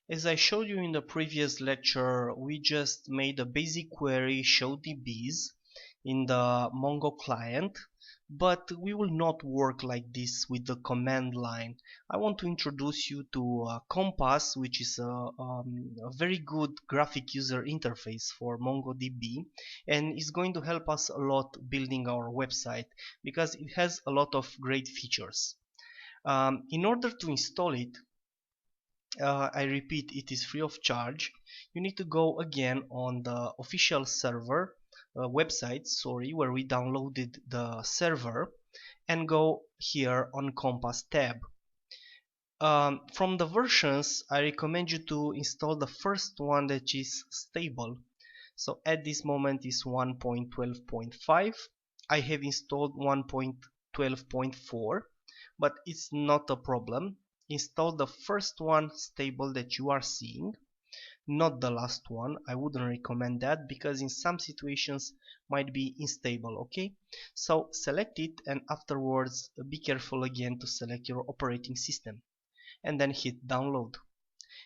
As I showed you in the previous lecture, we just made a basic query show DBs in the Mongo client, but we will not work like this with the command line. I want to introduce you to Compass, which is a very good graphic user interface for MongoDB, and is going to help us a lot building our website because it has a lot of great features. In order to install it, I repeat, it is free of charge. You need to go again on the official server website, where we downloaded the server, and go here on Compass tab. From the versions, I recommend you to install the first one that is stable. So at this moment is 1.12.5. I have installed 1.12.4, but it's not a problem. Install the first one stable that you are seeing, not the last one. I wouldn't recommend that because in some situations might be unstable. Okay, so select it, and afterwards be careful again to select your operating system and then hit download.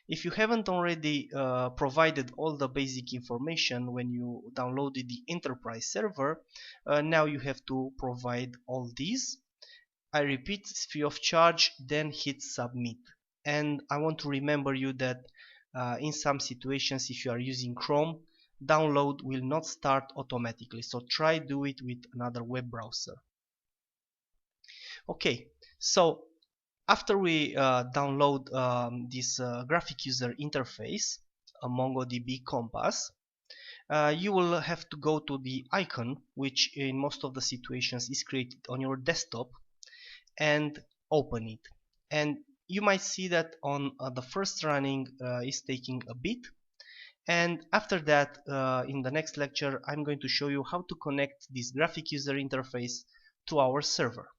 If you haven't already provided all the basic information when you downloaded the enterprise server, now you have to provide all these. I repeat, it's free of charge, then hit submit. And I want to remember you that in some situations, if you are using Chrome, download will not start automatically, so try do it with another web browser. Okay, so after we download this graphic user interface, a MongoDB Compass, you will have to go to the icon, which in most of the situations is created on your desktop, and open it. And you might see that on the first running is taking a bit, and after that in the next lecture I'm going to show you how to connect this graphic user interface to our server.